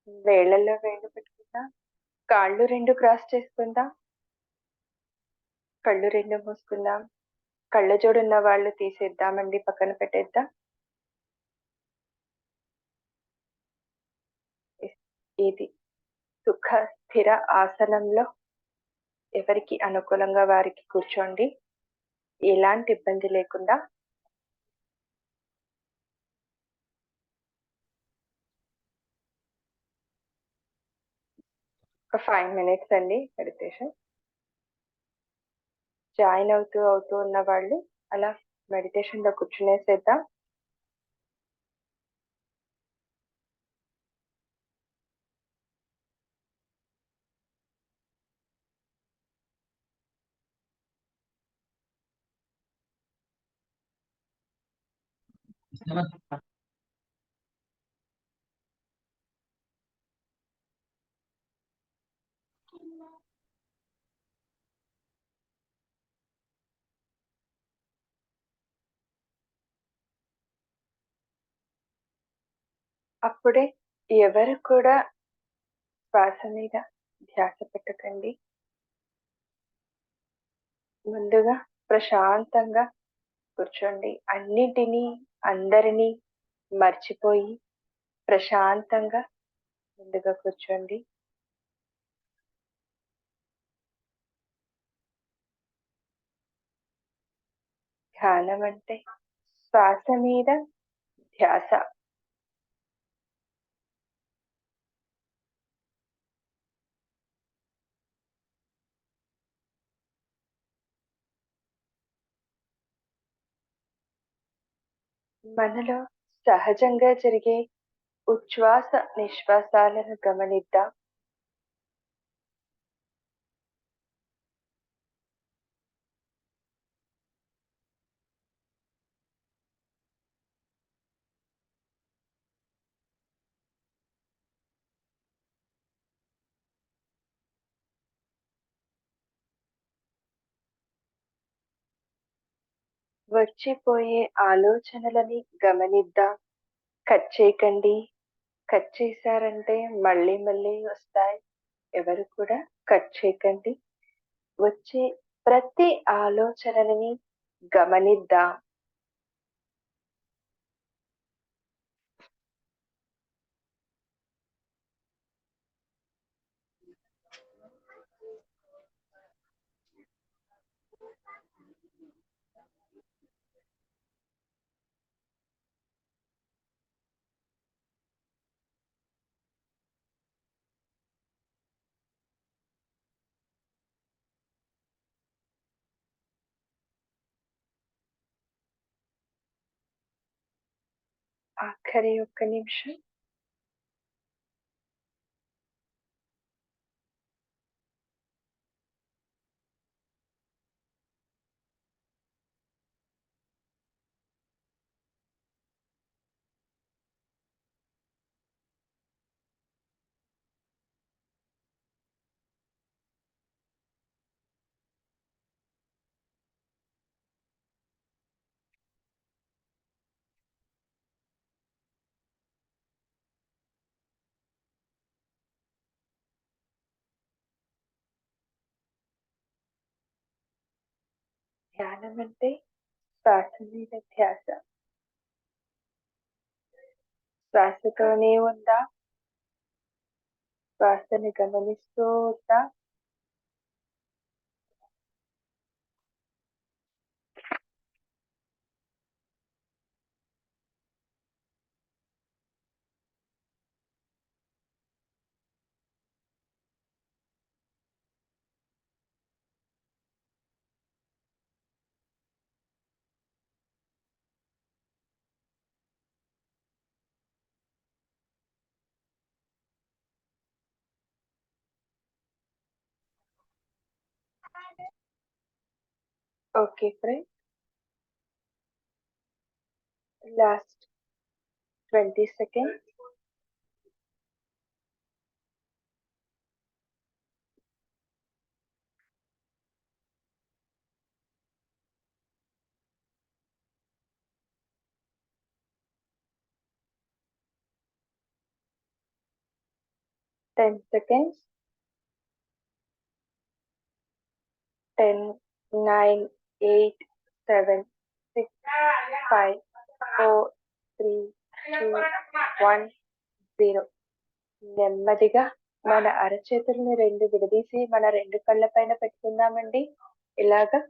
వేళ్ళల్లో వేళ్ళు పెట్టుకుందాం. కాళ్ళు 2 క్రాస్ చేసుకుందాం. కళ్ళు 2 మూసుకుందాం. కళ్ళజోడున్న వాళ్ళు తీసేద్దామండి. పక్కన పెట్టేద్దాం. ఇది సుఖ స్థిర ఆసనంలో ఎవరికి అనుకూలంగా వారికి కూర్చోండి. ఎలాంటి ఇబ్బంది లేకుండా. ఒక 5 మినిట్స్ అండి మెడిటేషన్. జాయిన్ అవుతూ ఉన్న వాళ్ళు అలా మెడిటేషన్‌లో కూర్చునేసేద్దాం. అప్పుడే ఎవరు కూడా శ్వాస మీద ధ్యాస పెట్టకండి. ముందుగా ప్రశాంతంగా కూర్చోండి. అన్నిటిని, అందరినీ మర్చిపోయి ప్రశాంతంగా ముందుగా కూర్చోండి. ధ్యానం అంటే శ్వాస మీద ధ్యాస. మనలో సహజంగా జరిగే ఉచ్ఛ్వాస, నిశ్వాసాలను గమనిద్దాం. వచ్చిపోయే ఆలోచనలని గమనిద్దాం. కట్ చేయకండి. కట్ చేశారంటే మళ్ళీ మళ్ళీ వస్తాయి. ఎవరు కూడా కట్ చేయకండి. వచ్చే ప్రతి ఆలోచనని గమనిద్దాం. ఆఖరి ఒక్క నిమిషం. ధ్యానం అంటే శ్వాస మీద ధ్యాస. శ్వాసతోనే ఉందాం. శ్వాసని గమనిస్తూ ఉందాం. Okay friends. Last 20 seconds. 10 seconds. 10, 9, 8, 7, 6, 5, 4, 3, 2, 1, 0. నెమ్మదిగా మన అరచేతుల్ని 2 విడదీసి మన 2 కళ్ళ పైన పెట్టుకుందామండి. ఇలాగా.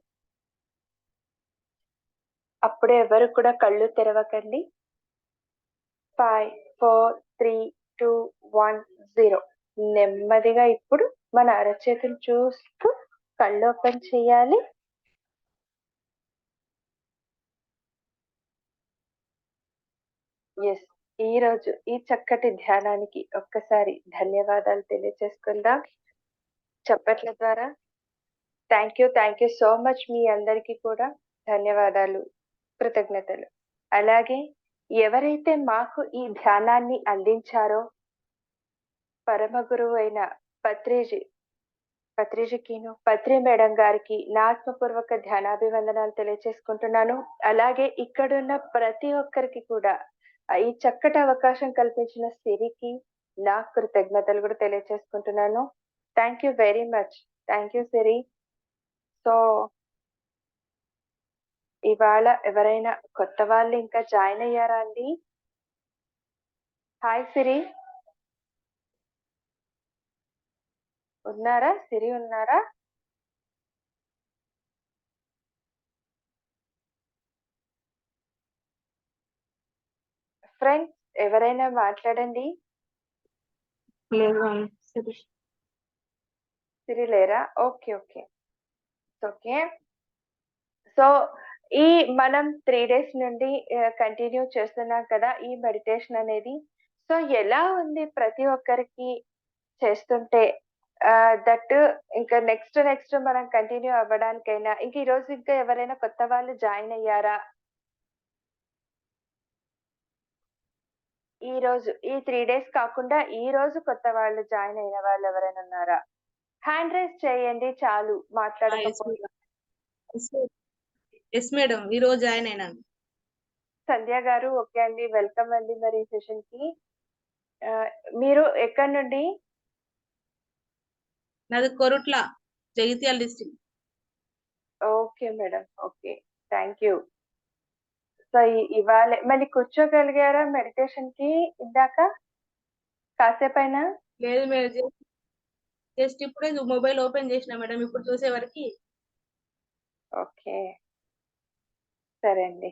అప్పుడే ఎవరు కూడా కళ్ళు తెరవకండి. 5, 4, 3, 2, 1, 0. నెమ్మదిగా ఇప్పుడు మన అరచేతులు చూస్తూ కళ్ళు ఓపెన్ చేయాలి. ఎస్. ఈరోజు ఈ చక్కటి ధ్యానానికి ఒక్కసారి ధన్యవాదాలు తెలియజేసుకుందాం చప్పట్ల ద్వారా. థ్యాంక్ యూ సో మచ్ మీ అందరికీ కూడా ధన్యవాదాలు, కృతజ్ఞతలు. అలాగే ఎవరైతే మాకు ఈ ధ్యానాన్ని అందించారో పరమ గురువు అయిన పత్రి మేడం గారికి నా ఆత్మపూర్వక ధ్యానాభివందనాలు తెలియజేసుకుంటున్నాను. అలాగే ఇక్కడున్న ప్రతి ఒక్కరికి కూడా ఈ చక్కటి అవకాశం కల్పించిన సిరికి నా కృతజ్ఞతలు కూడా తెలియజేసుకుంటున్నాను. Thank you very much. Thank you Siri. So ఇవాళ ఎవరైనా కొత్త వాళ్ళు ఇంకా జాయిన్ అయ్యారా అండి? హాయ్ సిరి, ఉన్నారా? సిరి ఉన్నారా? ఫ్రెండ్స్ ఎవరైనా మాట్లాడండి. సిరి లేరా? Okay okay okay. సో ఈ మనం 3 days నుండి కంటిన్యూ చేస్తున్నాం కదా ఈ మెడిటేషన్ అనేది. సో ఎలా ఉంది ప్రతి ఒక్కరికి చేస్తుంటే? దట్ ఇంకా నెక్స్ట్ మనం కంటిన్యూ అవ్వడానికైనా ఇంక ఈ రోజు ఇంకా ఎవరైనా కొత్త వాళ్ళు జాయిన్ అయ్యారా? ఈ రోజు ఈ 3 days కాకుండా ఈ రోజు కొత్త వాళ్ళు జాయిన్ అయిన వాళ్ళు ఎవరైనా ఉన్నారా? హ్యాండ్ రైజ్ చేయండి చాలు, మాట్లాడకపోతే. ఎస్ మేడం, ఈ రోజు జాయిన్ అయినాను. సంధ్య గారు ఓకే అండి, వెల్కమ్ అండి మరి ఈ సెషన్ కి. మీరు ఎక్కడి నుండి? నాది Korutla, Jagtial district. Okay madam, okay, thank you. So ఇవాళ మళ్ళీ కూర్చోగలిగారా మెడిటేషన్ కి ఇందాక కాసేపైనా? లేదు మేడం, జస్ట్ ఇప్పుడే మొబైల్ ఓపెన్ చేసిన మేడం, ఇప్పుడు చూసే వరకు. ఓకే సరే అండి.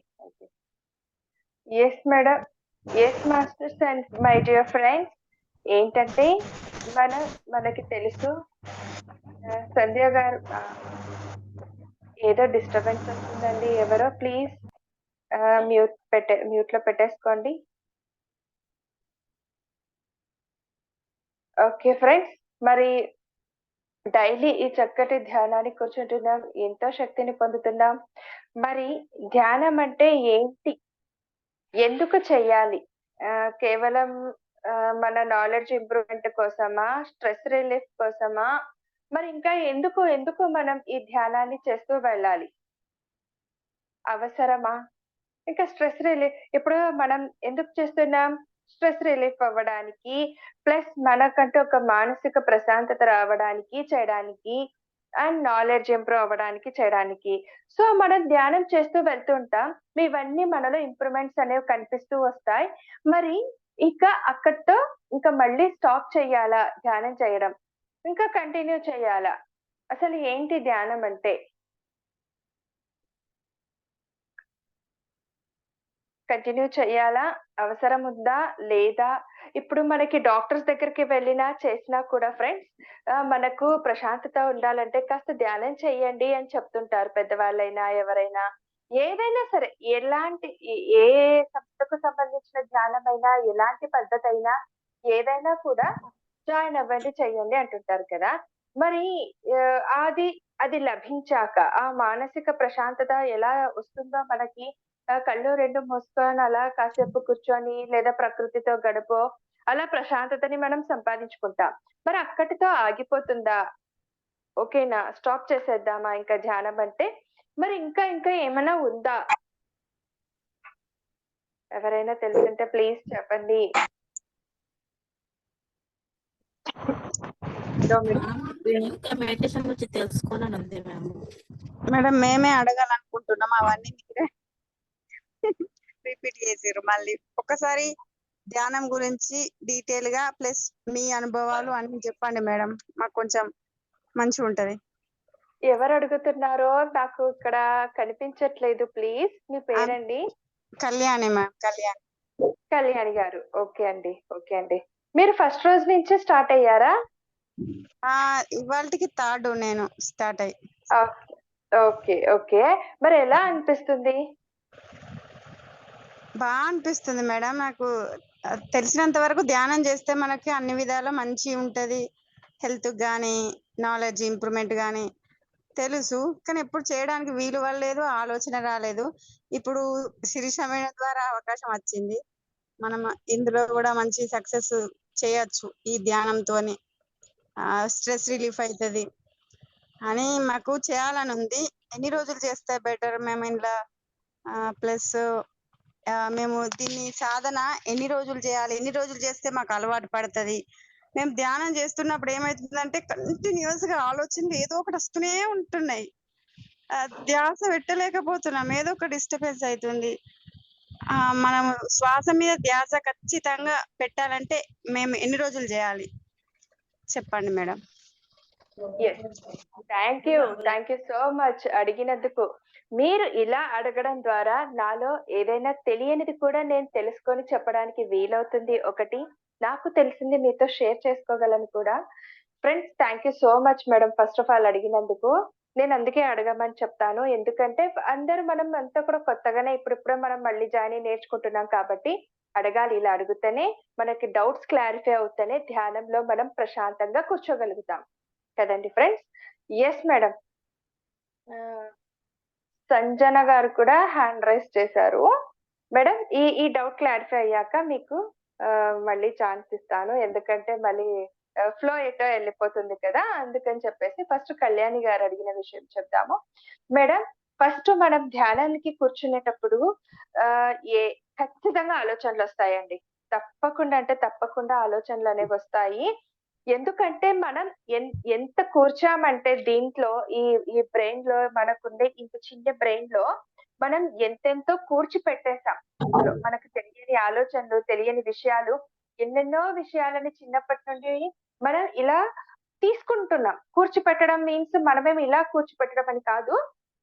Yes madam, yes masters and my dear friends. ఏంటంటే మనకి తెలుసు సంధ్య గారు ఏదో డిస్టర్బెన్స్ వస్తుందండి. ఎవరో ప్లీజ్ మ్యూట్ లో పెట్టేసుకోండి. ఓకే ఫ్రెండ్స్, మరి డైలీ ఈ చక్కటి ధ్యానానికి కూర్చుంటున్నాం, ఎంతో శక్తిని పొందుతున్నాం. మరి ధ్యానం అంటే ఏంటి, ఎందుకు చెయ్యాలి? కేవలం మన నాలెడ్జ్ ఇంప్రూవ్మెంట్ కోసమా, స్ట్రెస్ రిలీఫ్ కోసమా, మరి ఇంకా ఎందుకు మనం ఈ ధ్యానాన్ని చేస్తూ వెళ్ళాలి? అవసరమా? ఇంకా స్ట్రెస్ రిలీఫ్ ఇప్పుడు మనం ఎందుకు చేస్తున్నాం? స్ట్రెస్ రిలీఫ్ అవ్వడానికి, ప్లస్ మనకంటూ ఒక మానసిక ప్రశాంతత రావడానికి చేయడానికి, అండ్ నాలెడ్జ్ ఇంప్రూవ్ అవ్వడానికి చేయడానికి. సో మనం ధ్యానం చేస్తూ వెళ్తుంటాం, ఇవన్నీ మనలో ఇంప్రూవ్మెంట్స్ అనేవి కనిపిస్తూ వస్తాయి. మరి ఇంకా అక్కడితో ఇంకా మళ్ళీ స్టాప్ చేయాలా ధ్యానం చేయడం, ఇంకా కంటిన్యూ చేయాలా? అసలు ఏంటి ధ్యానం అంటే? కంటిన్యూ చేయాలా? అవసరం ఉందా లేదా? ఇప్పుడు మనకి డాక్టర్స్ దగ్గరికి వెళ్ళినా చేసినా కూడా ఫ్రెండ్స్ మనకు ప్రశాంతత ఉండాలంటే కాస్త ధ్యానం చేయండి అని చెప్తుంటారు పెద్దవాళ్ళైనా ఎవరైనా. ఏదైనా సరే, ఎలాంటి ఏ సంస్థకు సంబంధించిన ధ్యానమైనా, ఎలాంటి పద్ధతి అయినా, ఏదైనా కూడా జాయిన్ అవ్వండి, చెయ్యండి అంటుంటారు కదా. మరి అది అది లభించాక ఆ మానసిక ప్రశాంతత ఎలా వస్తుందో మనకి, కళ్ళు 2 మూసుకొని అలా కాసేపు కూర్చొని లేదా ప్రకృతితో గడుపో అలా ప్రశాంతతని మనం సంపాదించుకుంటాం. మరి అక్కడితో ఆగిపోతుందా? ఓకేనా, స్టాప్ చేసేద్దామా ఇంకా ధ్యానం అంటే? మరి ఇంకా ఏమైనా ఉందా? ఎవరైనా తెలుసుంటే ప్లీజ్ చెప్పండి. ఇంకా మెడిటేషన్ గురించి తెలుసుకోవాలని ఉంది మేము. మేడం మేమే అడగాలనుకుంటున్నాం అవన్నీ మీరే రిపీట్ చేసారు మళ్ళీ ఒకసారి ధ్యానం గురించి డీటెయిల్ గా ప్లస్ మీ అనుభవాలు అన్ని చెప్పండి మేడం, మాకు కొంచెం మంచిగా ఉంటది. ఎవరు అడుగుతున్నారో నాకు ఇక్కడ కనిపించట్లేదు. ప్లీజ్ మీ పేరండి? కళ్యాణి మ్యామ్, కళ్యాణి. కళ్యాణి గారు. ఓకే అండి, ఓకే అండి. మీరు ఫస్ట్ రోజు నుంచే స్టార్ట్ అయ్యారా? ఇవాళకి థర్డ్ నేను స్టార్ట్ అయ్యి. Okay okay. మరి ఎలా అనిపిస్తుంది? బాగా అనిపిస్తుంది మేడం. నాకు తెలిసినంత వరకు ధ్యానం చేస్తే మనకి అన్ని విధాల మంచి ఉంటది. హెల్త్ కానీ నాలెడ్జ్ ఇంప్రూవ్మెంట్ కానీ తెలుసు, కానీ ఎప్పుడు చేయడానికి వీలు అవ్వలేదు, ఆలోచన రాలేదు. ఇప్పుడు శిరీష మేడం ద్వారా అవకాశం వచ్చింది. మనం ఇందులో కూడా మంచి సక్సెస్ చేయొచ్చు ఈ ధ్యానంతోని. స్ట్రెస్ రిలీఫ్ అవుతుంది అని మాకు చేయాలని ఉంది. ఎన్ని రోజులు చేస్తే బెటర్ మేము ఇంట్లో? ప్లస్ మేము దీన్ని సాధన ఎన్ని రోజులు చేయాలి, ఎన్ని రోజులు చేస్తే మాకు అలవాటు పడుతుంది? మేము ధ్యానం చేస్తున్నప్పుడు ఏమవుతుందంటే కంటిన్యూస్ గా ఆలోచనలు ఏదో ఒకటి వస్తూనే ఉంటున్నాయి. ధ్యాస పెట్టలేకపోతున్నాం, ఏదో ఒక డిస్టర్బెన్స్ అవుతుంది. మనం శ్వాస మీద ధ్యాస ఖచ్చితంగా పెట్టాలంటే మేము ఎన్ని రోజులు చేయాలి చెప్పండి madam. Thank you so much అడిగినందుకు. మీరు ఇలా అడగడం ద్వారా నాలో ఏదైనా తెలియనిది కూడా నేను తెలుసుకొని చెప్పడానికి వీలవుతుంది. ఒకటి, నాకు తెలిసింది మీతో షేర్ చేసుకోగలను కూడా. Friends, thank you so much madam first of all అడిగినందుకు. నేను అందుకే అడగమని చెప్తాను. ఎందుకంటే అందరూ మనం అంతా కూడా కొత్తగానే ఇప్పుడిప్పుడే మనం మళ్ళీ జాయిన్ అయ్యి నేర్చుకుంటున్నాం కాబట్టి అడగాలి. ఇలా అడిగితేనే మనకి డౌట్స్ క్లారిఫై అవుతేనే ధ్యానంలో మనం ప్రశాంతంగా కూర్చోగలుగుతాం కదండి ఫ్రెండ్స్. Yes madam. సంజన గారు కూడా హ్యాండ్ రైజ్ చేశారు. మేడం, ఈ డౌట్ క్లారిఫై అయ్యాక మీకు మళ్ళీ ఛాన్స్ ఇస్తాను. ఎందుకంటే మళ్ళీ ఫ్లో ఎటో వెళ్ళిపోతుంది కదా, అందుకని చెప్పేసి ఫస్ట్ కళ్యాణి గారు అడిగిన విషయం చెప్దాము. మేడం, ఫస్ట్ మనం ధ్యానానికి కూర్చునేటప్పుడు ఏ ఖచ్చితంగా ఆలోచనలు వస్తాయండి. తప్పకుండా అంటే తప్పకుండా ఆలోచనలు అనేవి వస్తాయి. ఎందుకంటే మనం ఎంత కూర్చామంటే దీంట్లో ఈ బ్రెయిన్ లో మనకుండే ఇంత చిన్న బ్రెయిన్ లో మనం ఎంతెంతో కూర్చి పెట్టేసాం. ఇందులో మనకు తెలియని ఆలోచనలు, తెలియని విషయాలు, ఎన్నెన్నో విషయాలని చిన్నప్పటి నుండి మనం ఇలా తీసుకుంటున్నాం. కూర్చిపెట్టడం మీన్స్ మనమేమి ఇలా కూర్చిపెట్టడం అని కాదు.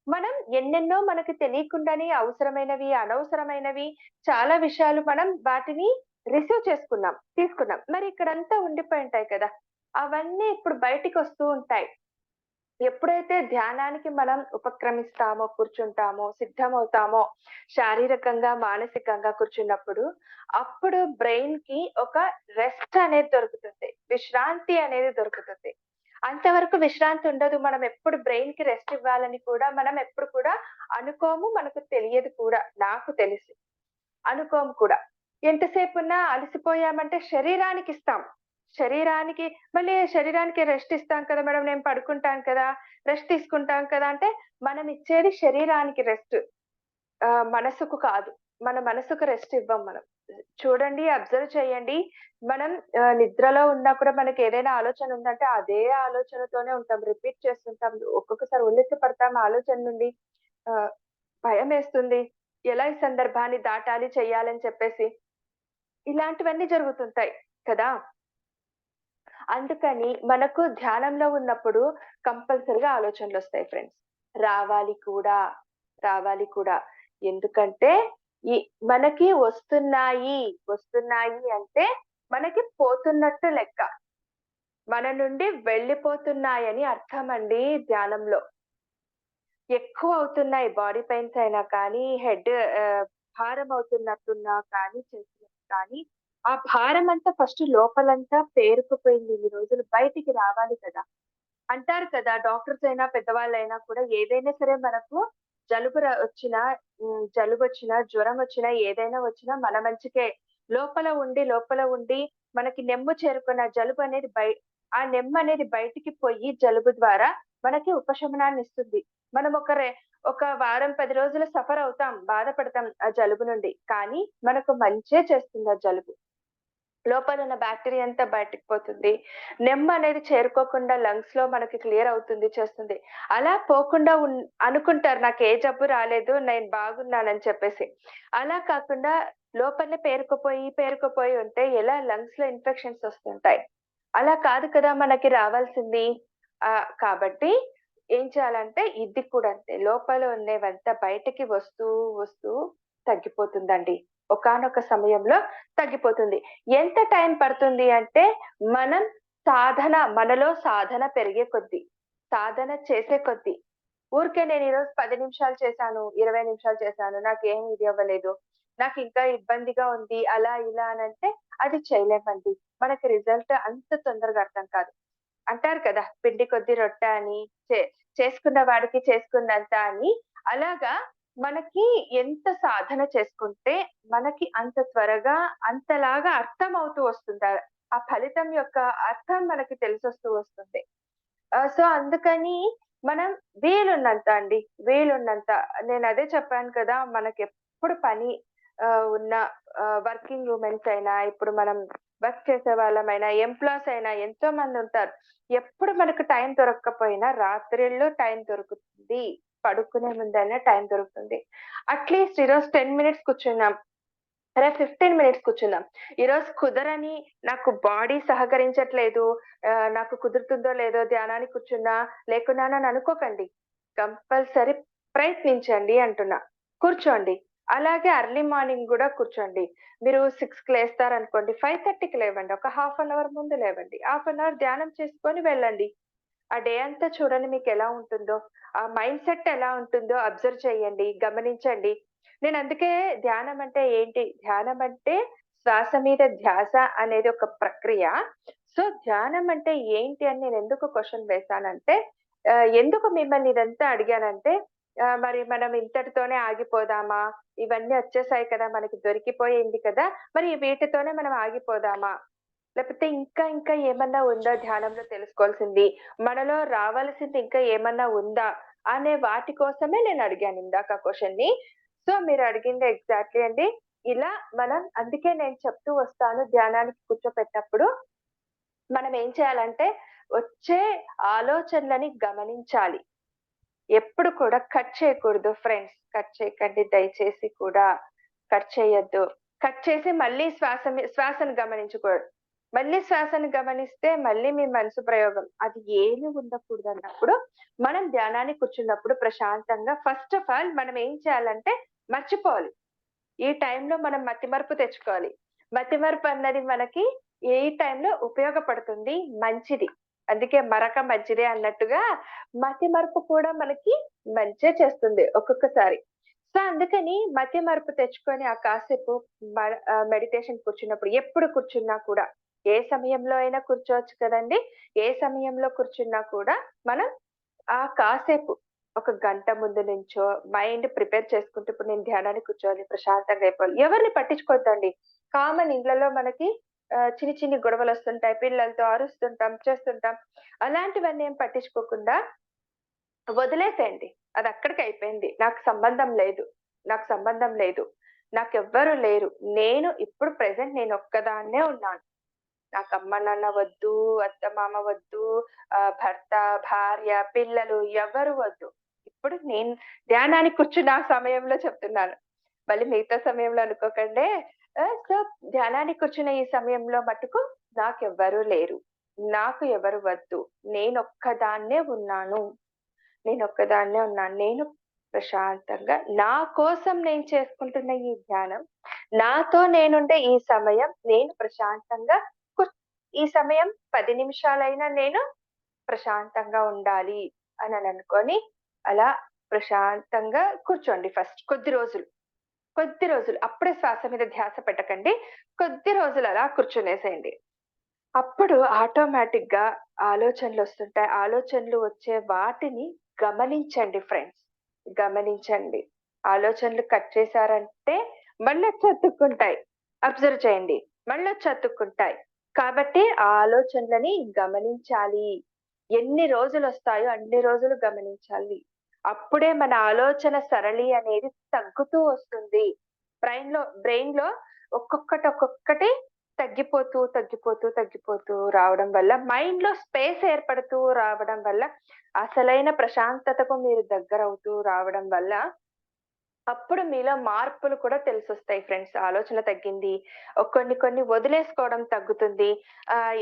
మనం ఎన్నెన్నో మనకు తెలియకుండానే అవసరమైనవి, అనవసరమైనవి చాలా విషయాలు మనం వాటిని రిసీవ్ తీసుకున్నాం. మరి ఇక్కడంతా ఉండిపోయి ఉంటాయి కదా, అవన్నీ ఇప్పుడు బయటికి వస్తూ ఉంటాయి. ఎప్పుడైతే ధ్యానానికి మనం ఉపక్రమిస్తామో, కూర్చుంటామో, సిద్ధమవుతామో, శారీరకంగా మానసికంగా కూర్చున్నప్పుడు అప్పుడు బ్రెయిన్ కి ఒక రెస్ట్ అనేది దొరుకుతుంది, విశ్రాంతి అనేది దొరుకుతుంది. అంతవరకు విశ్రాంతి ఉండదు. మనం ఎప్పుడు బ్రెయిన్ కి రెస్ట్ ఇవ్వాలని కూడా మనం ఎప్పుడు కూడా అనుకోము, మనకు తెలియదు కూడా. నాకు తెలిసి అనుకోము కూడా. ఎంతసేపు ఉన్నా అలసిపోయామంటే శరీరానికి ఇస్తాం. మళ్ళీ శరీరానికి రెస్ట్ ఇస్తాం కదా మేడం, నేను పడుకుంటాను కదా, రెస్ట్ తీసుకుంటాం కదా అంటే మనం ఇచ్చేది శరీరానికి రెస్ట్, మనసుకు కాదు. మన మనసుకు రెస్ట్ ఇవ్వం మనం. చూడండి, అబ్జర్వ్ చేయండి. మనం నిద్రలో ఉన్నా కూడా మనకి ఏదైనా ఆలోచన ఉందంటే అదే ఆలోచనతోనే ఉంటాం, రిపీట్ చేస్తుంటాం. ఒక్కొక్కసారి ఉలిక్కి పడతాం ఆలోచన నుండి. భయం వేస్తుంది, ఎలా ఈ సందర్భాన్ని దాటాలి, చెయ్యాలని చెప్పేసి ఇలాంటివన్నీ జరుగుతుంటాయి కదా. అందుకని మనకు ధ్యానంలో ఉన్నప్పుడు కంపల్సరిగా ఆలోచనలు వస్తాయి ఫ్రెండ్స్. రావాలి కూడా. ఎందుకంటే మనకి వస్తున్నాయి అంటే మనకి పోతున్నట్టు లెక్క, మన నుండి వెళ్ళిపోతున్నాయని అర్థం అండి. ధ్యానంలో ఎక్కువ అవుతున్నాయి, బాడీ పెయిన్స్ అయినా కానీ, హెడ్ భారం అవుతున్నట్టున్నా కానీ, చేసినట్టు కానీ, ఆ భారం అంతా ఫస్ట్ లోపలంతా పేరుకుపోయింది. ఇన్ని రోజులు బయటికి రావాలి కదా. అంటారు కదా, డాక్టర్స్ అయినా పెద్దవాళ్ళైనా కూడా ఏదైనా సరే మనకు జలుబు వచ్చినా, జ్వరం వచ్చినా, ఏదైనా వచ్చినా మన మంచికే. లోపల ఉండి మనకి నెమ్ము చేరుకున్న జలుబు అనేది ఆ నెమ్ము అనేది బయటికి పోయి జలుబు ద్వారా మనకి ఉపశమనాన్ని ఇస్తుంది. మనం ఒక వారం 10 రోజులు సఫర్ అవుతాం, బాధపడతాం ఆ జలుబు నుండి, కానీ మనకు మంచే చేస్తుంది ఆ జలుబు. లోపల ఉన్న బ్యాక్టీరియా అంతా బయటకు పోతుంది. నెమ్మ అనేది చేరుకోకుండా లంగ్స్ లో మనకి క్లియర్ అవుతుంది, చేస్తుంది. అలా పోకుండా అనుకుంటారు నాకు ఏ జబ్బు రాలేదు, నేను బాగున్నానని చెప్పేసి. అలా కాకుండా లోపలనే పేరుకుపోయి ఉంటే ఎలా లంగ్స్ లో ఇన్ఫెక్షన్స్ వస్తుంటాయి. అలా కాదు కదా మనకి రావాల్సింది. కాబట్టి ఏం చేయాలంటే ఇది కూడా అంతే. లోపల ఉన్నవంతా బయటకి వస్తూ తగ్గిపోతుందండి. ఒకానొక సమయంలో తగ్గిపోతుంది. ఎంత టైం పడుతుంది అంటే మనం మనలో సాధన పెరిగే కొద్దీ, సాధన చేసే కొద్దీ. ఊరికే నేను ఈరోజు 10 నిమిషాలు చేశాను, 20 నిమిషాలు చేశాను, నాకేం ఇది అవ్వలేదు, నాకు ఇంకా ఇబ్బందిగా ఉంది, అలా ఇలా అనంటే అది చేయలేమండి. మనకి రిజల్ట్ అంత తొందరగా అర్థం కాదు. అంటారు కదా పిండి కొద్ది రొట్టె అని, చేసుకున్న వాడికి చేసుకున్నంత అని. అలాగా మనకి ఎంత సాధన చేసుకుంటే మనకి అంత త్వరగా అంతలాగా అర్థం అవుతూ వస్తుంది. ఆ ఫలితం యొక్క అర్థం మనకి తెలిసొస్తూ వస్తుంది. సో అందుకని మనం వీలున్నంత నేను అదే చెప్పాను కదా, మనకెప్పుడు పని ఉన్న వర్కింగ్ ఉమెన్స్ అయినా, ఇప్పుడు మనం వర్క్ చేసే వాళ్ళమైనా, ఎంప్లాయీస్ అయినా ఎంతో మంది ఉంటారు. ఎప్పుడు మనకు టైం దొరక్కపోయినా రాత్రిళ్ళు టైం దొరుకుతుంది. పడుకునే ముందైనా టైం దొరుకుతుంది. అట్‌లీస్ట్ ఈరోజు 10 మినిట్స్ కూర్చున్నాం. అరే 15 మినిట్స్ కూర్చుందాం. ఈరోజు కుదరని, నాకు బాడీ సహకరించట్లేదు, నాకు కుదురుతుందో లేదో ధ్యానానికి లేకున్నానని అనుకోకండి. కంపల్సరీ ప్రయత్నించండి అంటున్నా. కూర్చోండి. అలాగే ఎర్లీ మార్నింగ్ గూడా కూర్చోండి. మీరు 6కి లేస్తారనుకోండి, 5:30కి లేవండి. ఒక హాఫ్ అన్ అవర్ ముందు లేవండి. హాఫ్ అన్ అవర్ ధ్యానం చేసుకొని వెళ్ళండి. ఆ డే అంతా చూడండి మీకెలా ఉంటుందో, ఆ మైండ్ సెట్ ఎలా ఉంటుందో అబ్జర్వ్ చేయండి, గమనించండి. నేనందుకే ధ్యానం అంటే ఏంటి? ధ్యానం అంటే శ్వాస మీద ధ్యాస అనేది ఒక ప్రక్రియ. సో, ధ్యానం అంటే ఏంటి అని నేనెందుకు క్వెషన్ వేశానంటే, ఎందుకు మిమ్మల్ని ఇదంతా అడిగానంటే, మరి మనం ఇంతటితోనే ఆగిపోదామా? ఇవన్నీ వచ్చేసాయి కదా! మనకి దొరికిపోయింది కదా! మరి వీటితోనే మనం ఆగిపోదామా? లేకపోతే ఇంకా ఏమన్నా ఉందా ధ్యానంలో తెలుసుకోవాల్సింది? మనలో రావాల్సింది ఇంకా ఏమన్నా ఉందా? అనే వాటి కోసమే నేను అడిగాను ఇందాక క్వెషన్‌ని. సో, మీరు అడిగింది ఎగ్జాక్ట్‌లీ అండి. ఇలా మనం, అందుకే నేను చెప్తూ వస్తాను ధ్యానానికి కూర్చోపెట్టినప్పుడు మనం ఏం చేయాలంటే వచ్చే ఆలోచనలని గమనించాలి. ఎప్పుడు కూడా కట్ చేయకూడదు ఫ్రెండ్స్. కట్ చేయకండి దయచేసి కూడా. కట్ చేయొద్దు. కట్ చేసి మళ్ళీ శ్వాసను గమనించకూడదు. మళ్ళీ శ్వాసను గమనిస్తే మళ్ళీ మీ మనసు ప్రయోగం. అది ఏమి ఉండకూడదన్నప్పుడు మనం ధ్యానానికి కూర్చున్నప్పుడు ప్రశాంతంగా ఫస్ట్ ఆఫ్ ఆల్ మనం ఏం చేయాలంటే మర్చిపోవాలి. ఈ టైంలో మనం మతిమరుపు తెచ్చుకోవాలి. మతిమరుపు అన్నది మనకి ఏ టైంలో ఉపయోగపడుతుంది, మంచిది. అందుకే మరక మంచిదే అన్నట్టుగా మతిమరుపు కూడా మనకి మంచే చేస్తుంది ఒక్కొక్కసారి. సో, అందుకని మతిమరుపు తెచ్చుకొని ఆ కాసేపు మెడిటేషన్ కూర్చున్నప్పుడు, ఎప్పుడు కూర్చున్నా కూడా, ఏ సమయంలో అయినా కూర్చోవచ్చు కదండీ! ఏ సమయంలో కూర్చున్నా కూడా మనం ఆ కాసేపు ఒక గంట ముందు నుంచో మైండ్ ప్రిపేర్ చేసుకుంటూ, ఇప్పుడు నేను ధ్యానానికి కూర్చోవాలి, ప్రశాంతంగా అయిపోవాలి. ఎవరిని పట్టించుకోవద్దండి. కామన్ ఇండ్లలో మనకి చిన్ని గొడవలొస్తుంటాయి. పిల్లలతో అరుస్తుంటాం, చేస్తుంటాం. అలాంటివన్నీ ఏం పట్టించుకోకుండా వదిలేసేయండి. అది అక్కడికి అయిపోయింది. నాకు సంబంధం లేదు. నాకెవ్వరు లేరు. నేను ఇప్పుడు ప్రెజెంట్ నేనొక్కదాన్నే ఉన్నాను. నాకు అమ్మ, నాన్న వద్దు, అత్తమామ వద్దు, భర్త, భార్య, పిల్లలు ఎవరు వద్దు. ఇప్పుడు నేను ధ్యానానికి కూర్చున్న ఆ సమయంలో చెప్తున్నాను. మళ్ళీ మిగతా సమయంలో అనుకోకండే. సో, ధ్యానానికి కూర్చున్న ఈ సమయంలో మటుకు నాకెవ్వరు లేరు. నాకు ఎవరు వద్దు. నేను ప్రశాంతంగా నా కోసం నేను చేసుకుంటున్న ఈ ధ్యానం, నాతో నేనుండే ఈ సమయం, నేను ప్రశాంతంగా కుర్ ఈ సమయం 10 నిమిషాలైనా నేను ప్రశాంతంగా ఉండాలి అననుకొని, అలా ప్రశాంతంగా కూర్చోండి ఫస్ట్ కొద్ది రోజులు. అప్పుడే శ్వాస మీద ధ్యాస పెట్టకండి. కొద్ది రోజులు అలా కూర్చొనేసేయండి. అప్పుడు ఆటోమేటిక్‌గా ఆలోచనలొస్తుంటాయి. ఆలోచనలు వచ్చే వాటిని గమనించండి ఫ్రెండ్స్. గమనించండి. ఆలోచనలు కట్ చేశారంటే మళ్ళొచ్చి అతుక్కుంటాయి. అబ్జర్వ్ చేయండి. మళ్ళొచ్చి అతుక్కుంటాయి. కాబట్టి ఆ ఆలోచనలని గమనించాలి. ఎన్ని రోజులొస్తాయో అన్ని రోజులు గమనించాలి. అప్పుడే మన ఆలోచన సరళి అనేది తగ్గుతూ వస్తుంది. బ్రెయిన్‌లో ఒక్కొక్కటి తగ్గిపోతూ రావడం వల్ల మైండ్ లో స్పేస్ ఏర్పడుతూ రావడం వల్ల అసలైన ప్రశాంతతకు మీరు దగ్గరవుతూ రావడం వల్ల అప్పుడు మీలో మార్పులు కూడా తెలిసొస్తాయి ఫ్రెండ్స్. ఆలోచన తగ్గింది. కొన్ని వదిలేసుకోవడం తగ్గుతుంది.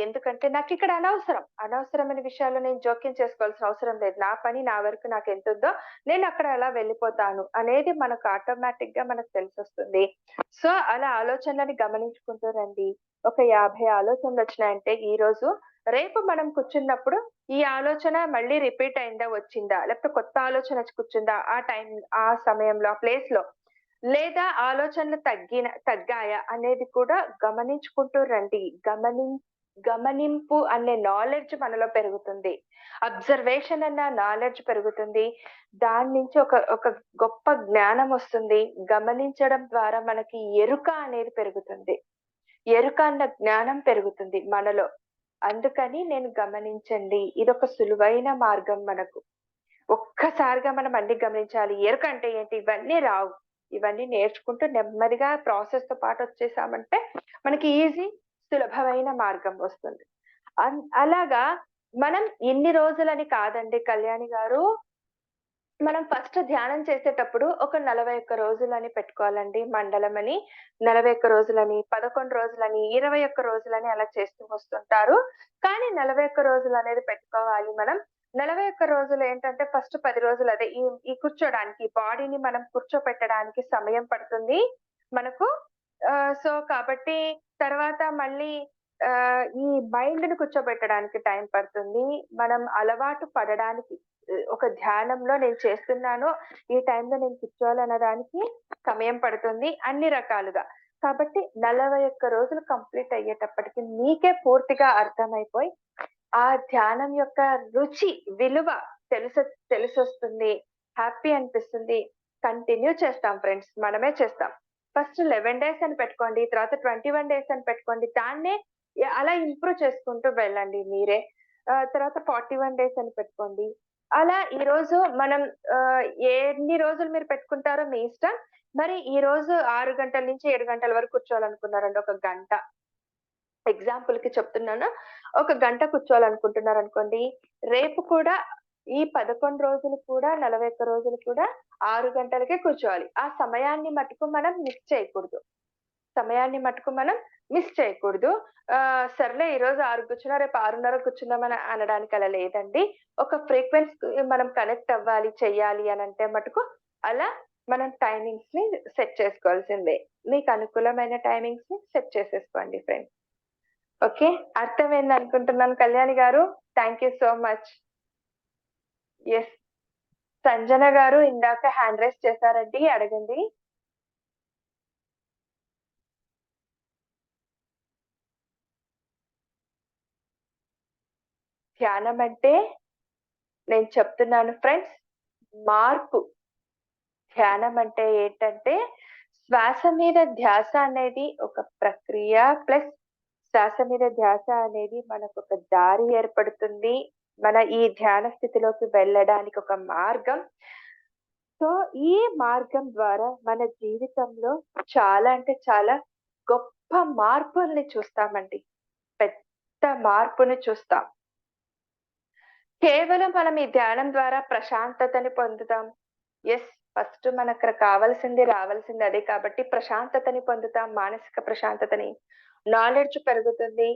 ఎందుకంటే నాకిక్కడ అనవసరమైన విషయాల్లో నేను జోక్యం చేసుకోవాల్సిన అవసరం లేదు. నా పని నా వరకు నాకెంతుందో నేను అక్కడ అలా వెళ్ళిపోతాను అనేది మనకు ఆటోమేటిక్ గా మనకు తెలిసొస్తుంది. సో అలా ఆలోచనలని గమనించుకుంటూ రండి. ఒక 50 ఆలోచనలు వచ్చినాయంటే రేపు మనం కూర్చున్నప్పుడు ఈ ఆలోచన మళ్ళీ రిపీట్ అయిందా, వచ్చిందా, లేకపోతే కొత్త ఆలోచన వచ్చి కూర్చుందా ఆ సమయంలో ఆ ప్లేస్ లో, లేదా ఆలోచనలు తగ్గాయా అనేది కూడా గమనించుకుంటూ రండి. గమనింపు అనే నాలెడ్జ్ మనలో పెరుగుతుంది. అబ్జర్వేషన్ అన్న నాలెడ్జ్ పెరుగుతుంది. దాని నుంచి ఒక గొప్ప జ్ఞానం వస్తుంది. గమనించడం ద్వారా మనకి ఎరుక అనేది పెరుగుతుంది. ఎరుక అన్న జ్ఞానం పెరుగుతుంది మనలో. అందుకని నేను గమనించండి, ఇదొక సులువైన మార్గం మనకు. ఒక్కసారిగా మనం అన్ని గమనించాలి. ఎరుక అంటే ఏంటి, ఇవన్నీ రావు. ఇవన్నీ నేర్చుకుంటూ నెమ్మదిగా ప్రాసెస్ తో పాటు వచ్చేసామంటే మనకి సులభమైన మార్గం వస్తుంది. అలాగా మనం ఇన్ని రోజులని కాదండి కళ్యాణి గారు, మనం ఫస్ట్ ధ్యానం చేసేటప్పుడు ఒక 41 రోజులని పెట్టుకోవాలండి. మండలం అని 41 రోజులని, 11 రోజులని, 21 రోజులని అలా చేస్తూ వస్తుంటారు. కానీ 41 రోజులు అనేది పెట్టుకోవాలి మనం. 41 రోజులు ఏంటంటే ఫస్ట్ 10 రోజులు అదే ఈ కూర్చోడానికి, బాడీని మనం కూర్చోపెట్టడానికి సమయం పడుతుంది మనకు. సో కాబట్టి తర్వాత మళ్ళీ ఈ మైండ్ ని కూర్చోబెట్టడానికి టైం పడుతుంది. మనం అలవాటు పడడానికి ఒక ధ్యానంలో నేను చేస్తున్నాను, ఈ టైంలో నేను కూర్చోవాలనడానికి సమయం పడుతుంది, అన్ని రకాలుగా. కాబట్టి 41 రోజులు కంప్లీట్ అయ్యేటప్పటికి మీకే పూర్తిగా అర్థమైపోయి ఆ ధ్యానం యొక్క రుచి, విలువ తెలిసొస్తుంది. హ్యాపీ అనిపిస్తుంది. కంటిన్యూ చేస్తాం ఫ్రెండ్స్, మనమే చేస్తాం. ఫస్ట్ 11 days అని పెట్టుకోండి, తర్వాత 21 days అని పెట్టుకోండి. దాన్నే అలా ఇంప్రూవ్ చేసుకుంటూ వెళ్ళండి మీరే. తర్వాత 41 days అని పెట్టుకోండి. అలా ఈ రోజు మనం ఎన్ని రోజులు మీరు పెట్టుకుంటారో మీ ఇష్టం. మరి ఈ రోజు 6 గంటల నుంచి 7 గంటల వరకు కూర్చోవాలనుకున్నారండి, ఒక గంట ఎగ్జాంపుల్ కి చెప్తున్నాను. ఒక గంట కూర్చోవాలనుకుంటున్నారు అనుకోండి, రేపు కూడా ఈ 11 రోజులు కూడా 41 రోజులు కూడా 6 గంటలకే కూర్చోవాలి. ఆ సమయాన్ని మటుకు మనం మిస్ చేయకూడదు. సర్లే ఈ రోజు 6 కూర్చున్నా రేపు 6:30 కూర్చుందామని అనడానికి అలా లేదండి. ఒక ఫ్రీక్వెన్సీ మనం కనెక్ట్ అవ్వాలి, చెయ్యాలి అని అంటే మటుకు అలా మనం టైమింగ్స్ ని సెట్ చేసుకోవాల్సిందే. మీకు అనుకూలమైన టైమింగ్స్ ని సెట్ చేసేసుకోండి ఫ్రెండ్స్. ఓకే, అర్థమైంది అనుకుంటున్నాను కళ్యాణి గారు. Thank you so much. Yes, Sanjana గారు ఇందాక హ్యాండ్ రైస్ చేశారండి, అడగండి. ధ్యానం అంటే నేను చెప్తున్నాను ఫ్రెండ్స్, మార్పు. ధ్యానం అంటే ఏంటంటే శ్వాస మీద ధ్యాస అనేది ఒక ప్రక్రియ, ప్లస్ శ్వాస మీద ధ్యాస అనేది మనకు ఒక దారి ఏర్పడుతుంది. మన ఈ ధ్యాన స్థితిలోకి వెళ్ళడానికి ఒక మార్గం. సో ఈ మార్గం ద్వారా మన జీవితంలో చాలా అంటే చాలా గొప్ప మార్పుల్ని చూస్తామండి. పెద్ద మార్పుని చూస్తాం. కేవలం మనం ఈ ధ్యానం ద్వారా ప్రశాంతతని పొందుతాం. ఎస్, ఫస్ట్ మనకు రావాల్సింది అదే. కాబట్టి ప్రశాంతతని పొందుతాం, మానసిక ప్రశాంతతని. నాలెడ్జ్ పెరుగుతుంది,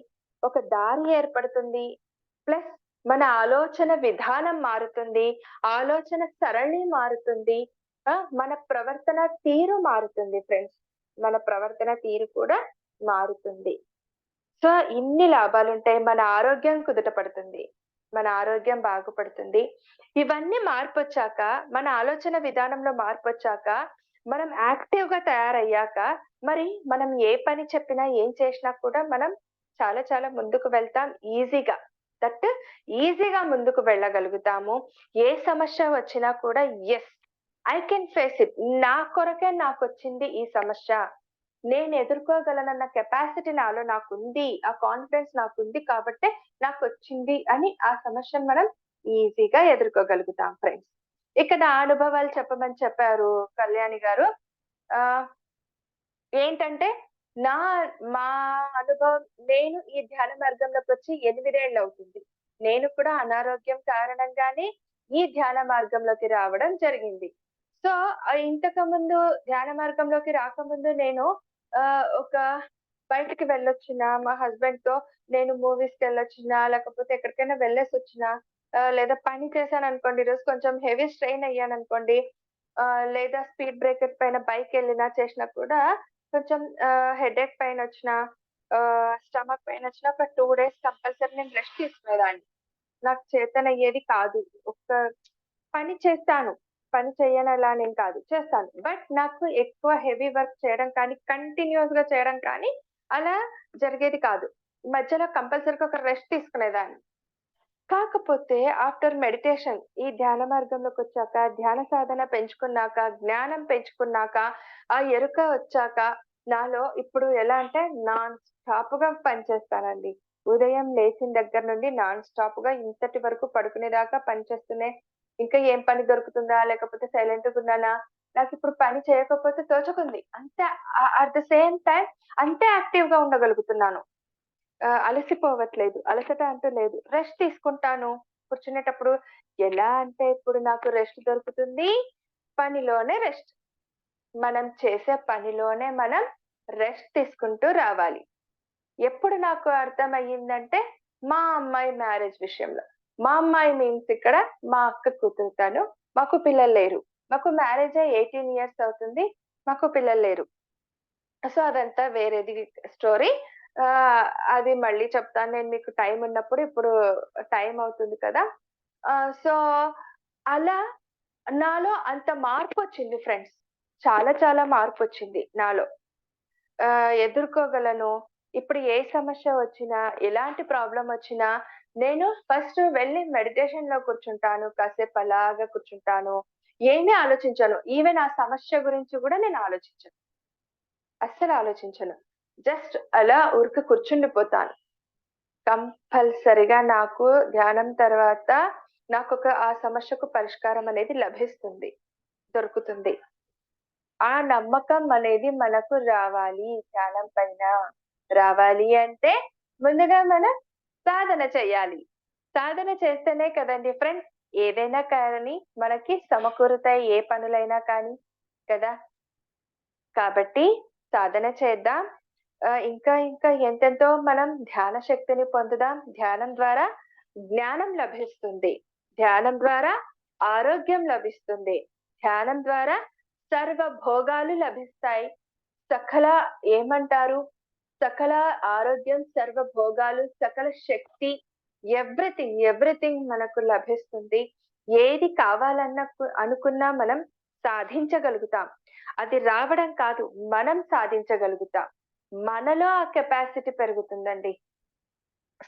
ఒక దారి ఏర్పడుతుంది, ప్లస్ మన ఆలోచన విధానం మారుతుంది, ఆలోచన సరళి మారుతుంది, మన ప్రవర్తన తీరు మారుతుంది ఫ్రెండ్స్. మన ప్రవర్తన తీరు కూడా మారుతుంది. సో ఇన్ని లాభాలు ఉంటాయి. మన ఆరోగ్యం కుదుట పడుతుంది, మన ఆరోగ్యం బాగుపడుతుంది. ఇవన్నీ మార్పు వచ్చాక, మన ఆలోచన విధానంలో మార్పు వచ్చాక, మనం యాక్టివ్ గా తయారయ్యాక, మరి మనం ఏ పని చెప్పినా ఏం చేసినా కూడా మనం చాలా చాలా ముందుకు వెళ్తాం ఈజీగా. ఈజీగా ముందుకు వెళ్ళగలుగుతాము. ఏ సమస్య వచ్చినా కూడా yes, I can face it. నా కొరకే నాకు వచ్చింది ఈ సమస్య, నేను ఎదుర్కోగలనన్న కెపాసిటీ నాలో నాకుంది, ఆ కాన్ఫిడెన్స్ నాకుంది కాబట్టి నాకు వచ్చింది అని ఆ సమస్యను మనం ఈజీగా ఎదుర్కోగలుగుతాం ఫ్రెండ్స్. ఇక నా అనుభవాలు చెప్పమని చెప్పారు కళ్యాణి గారు. ఏంటంటే నా మా అనుభవం నేను ఈ ధ్యాన మార్గంలోకొచ్చి 8 ఏళ్లవుతుంది. నేను కూడా అనారోగ్యం కారణంగానే ఈ ధ్యాన మార్గంలోకి రావడం జరిగింది. సో, ఇంతకుముందు ధ్యాన మార్గంలోకి రాకముందు నేను ఒక బయటికి వెళ్ళొచ్చినా, మా హస్బెండ్‌తో నేను మూవీస్‌కెళ్ళొచ్చినా, లేకపోతే ఎక్కడికైనా వెళ్ళేసొచ్చినా, లేదా పని చేశాననుకోండి, ఈరోజు కొంచెం హెవీ స్ట్రెయిన్ అయ్యాననుకోండి, లేదా స్పీడ్ బ్రేకర్స్ పైన బైకెళ్ళినా చేసినా కూడా కొంచెం హెడేక్ పెయినొచ్చినా, స్టమక్ పెయినొచ్చినా ఒక 2 డేస్ కంపల్సరీ నేను రెస్ట్ తీసుకునేదాన్ని. నాకు చేతనయ్యేది కాదు. ఒక పని చేస్తాను. పని చెయ్యనలా అనేం కాదు. చేస్తాను. బట్ నాకు ఎక్కువ హెవీ వర్క్ చేయడం కానీ, కంటిన్యూయస్‌గా చేయడం కానీ అలా జరిగేది కాదు. మధ్యలో కంపల్సరీగా ఒక రెస్ట్ తీసుకునేదాన్ని. కాకపోతే ఆఫ్టర్ మెడిటేషన్ ఈ ధ్యాన మార్గంలోకొచ్చాక, ధ్యాన సాధన పెంచుకున్నాక, జ్ఞానం పెంచుకున్నాక, ఆ ఎరుక వచ్చాక నాలో ఇప్పుడు ఎలా అంటే నాన్ స్టాప్‌గా పనిచేస్తానండి. ఉదయం లేచిన దగ్గర నుండి నాన్ స్టాప్‌గా ఇంతటి వరకు పడుకునేదాకా పనిచేస్తూనే ఇంకా ఏం పని దొరుకుతుందా? లేకపోతే సైలెంట్‌గున్నానా? నాకిప్పుడు పని చేయకపోతే తోచకుంది. అంతే అట్ ద సేమ్ టైమ్ అంతే యాక్టివ్‌గా ఉండగలుగుతున్నాను. అలసిపోవట్లేదు. అలసట అంటూ లేదు. రెస్ట్ తీసుకుంటాను. కూర్చునేటప్పుడు ఎలా అంటే ఇప్పుడు నాకు రెస్ట్ దొరుకుతుంది. పనిలోనే రెస్ట్. మనం చేసే పనిలోనే మనం రెస్ట్ తీసుకుంటూ రావాలి. ఎప్పుడు నాకు అర్థమయ్యిందంటే మా అమ్మాయి మ్యారేజ్ విషయంలో. మా అమ్మాయి మీన్స్ ఇక్కడ మా అక్క కూతురు తను. మాకు పిల్లలు లేరు. మాకు మ్యారేజ్ అయ్యి 18 ఇయర్స్ అవుతుంది. మాకు పిల్లలు లేరు. సో, అదంతా వేరేది స్టోరీ. అది మళ్ళీ చెప్తాను నేను మీకు టైమ్ ఉన్నప్పుడు. ఇప్పుడు టైమ్ అవుతుంది కదా! సో, అలా నాలో అంత మార్పొచ్చింది ఫ్రెండ్స్. చాలా చాలా మార్పొచ్చింది నాలో. ఎదుర్కోగలను. ఇప్పుడు ఏ సమస్య వచ్చినా, ఎలాంటి ప్రాబ్లమ్ వచ్చినా, నేను ఫస్ట్ వెళ్లి మెడిటేషన్‌లో కూర్చుంటాను. కాసేపు అలాగా కూర్చుంటాను. ఏమీ ఆలోచించను. ఈవెన్ ఆ సమస్య గురించి గూడా నేను ఆలోచించను. అస్సలు ఆలోచించను. జస్ట్ అలా ఊరికే కూర్చుండిపోతాను. కంపల్సరీగా నాకు ధ్యానం తర్వాత ఆ సమస్యకు పరిష్కారం అనేది లభిస్తుంది. దొరుకుతుంది. ఆ నమ్మకం అనేది మనకు రావాలి ధ్యానం పైన. రావాలి అంటే ముందుగా మనం సాధన చేయాలి. సాధన చేస్తేనే కదండీ ఫ్రెండ్స్ ఏదైనా కానీ మనకి సమకూరుతాయి. ఏ పనులైనా కానీ కదా! కాబట్టి సాధన చేద్దాం. ఇంకా ఇంకా ఎంతెంతో మనం ధ్యాన శక్తిని పొందుదాం. ధ్యానం ద్వారా జ్ఞానం లభిస్తుంది. ధ్యానం ద్వారా ఆరోగ్యం లభిస్తుంది. ధ్యానం ద్వారా సర్వ భోగాలు లభిస్తాయి. సకల ఏమంటారు? సకల ఆరోగ్యం, సర్వ భోగాలు, సకల శక్తి ఎవ్రీథింగ్ మనకు లభిస్తుంది. ఏది అనుకున్నా మనం సాధించగలుగుతాం. అది రావడం కాదు, మనం సాధించగలుగుతాం. మనలో ఆ కెపాసిటీ పెరుగుతుందండి.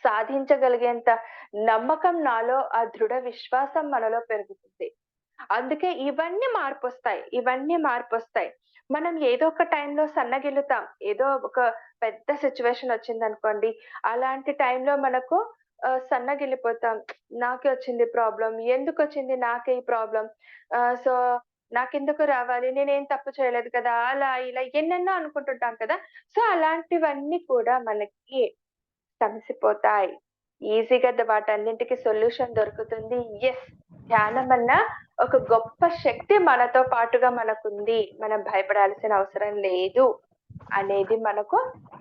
సాధించగలిగేంత నమ్మకం నాలో, ఆ దృఢ విశ్వాసం మనలో పెరుగుతుంది. అందుకే ఇవన్నీ మార్పొస్తాయి. మనం ఏదో ఒక టైంలో సన్నగిల్లుతాం. ఏదో ఒక పెద్ద సిట్యుయేషన్ వచ్చిందనుకోండి, అలాంటి టైంలో మనకు సన్నగిల్లిపోతాం. నాకే వచ్చింది ప్రాబ్లమ్. ఎందుకొచ్చింది నాకే ఈ ప్రాబ్లమ్? సో, నాకెందుకు రావాలి? నేనేం తప్పు చేయలేదు కదా! అలా ఇలా ఎన్నెన్నో అనుకుంటుంటాం కదా! సో, అలాంటివన్నీ కూడా మనకి సమసిపోతాయి. ఈజీగా వాటన్నింటికి సొల్యూషన్ దొరుకుతుంది. యెస్! ధ్యానమన్న ఒక గొప్ప శక్తి మనతో పాటుగా మనకుంది. మనం భయపడాల్సిన అవసరం లేదు అనేది మనకు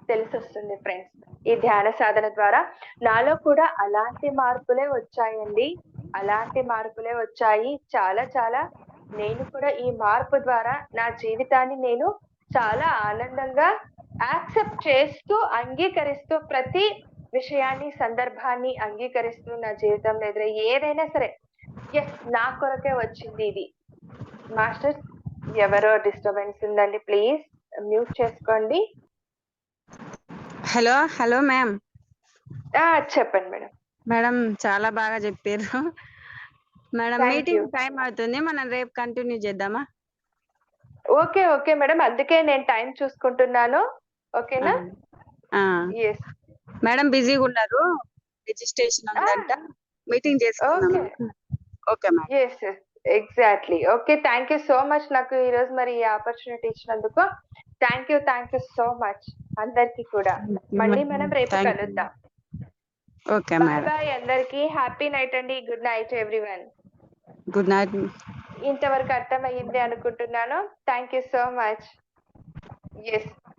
తెలిసొస్తుంది ఫ్రెండ్స్. ఈ ధ్యాన సాధన ద్వారా నాలో కూడా అలాంటి మార్పులే వచ్చాయండి. అలాంటి మార్పులే వచ్చాయి. చాలా చాలా నేను కూడా ఈ మార్పు ద్వారా నా జీవితాన్ని నేను చాలా ఆనందంగా యాక్సెప్ట్ చేస్తూ, అంగీకరిస్తూ ప్రతి విషయాన్ని, సందర్భాన్ని అంగీకరిస్తూ నా జీవితంలో ఎదురయ్యే ఏదైనా సరే యెస్! నా కొరకే వచ్చింది ఇది. మాస్టర్స్ ఎవరో డిస్టర్బెన్స్ ఉందండి. ప్లీజ్ మ్యూట్ చేసుకోండి. Hello ma'am. చెప్పండి మేడం. మేడం చాలా బాగా చెప్పారు. Madam thank you. Meeting time అవుతుంది. మనం రేపు కంటిన్యూ చేద్దామా? Okay madam. అందుకే నేను టైం చూసుకుంటున్నాను. ఓకేనా? యెస్. మేడం బిజీగా ఉన్నారు. రిజిస్ట్రేషన్ ఉందంట. మీటింగ్ చేసుకుందాం. Okay madam. Yes. Exactly. Okay. Thank you so much నాకు ఈరోజు మరి ఈ ఆపర్చునిటీ ఇచ్చినందుకు. Thank you so much. అందరికి కూడా. మళ్ళీ మనం రేపు కలుద్దాం. Okay bye madam. బాయ్ అందరికి. హ్యాపీ నైట్ అండి. Good night everyone. Good night. ఇంతవరకు అర్థమయ్యింది అనుకుంటున్నాను. Thank you so much. Yes.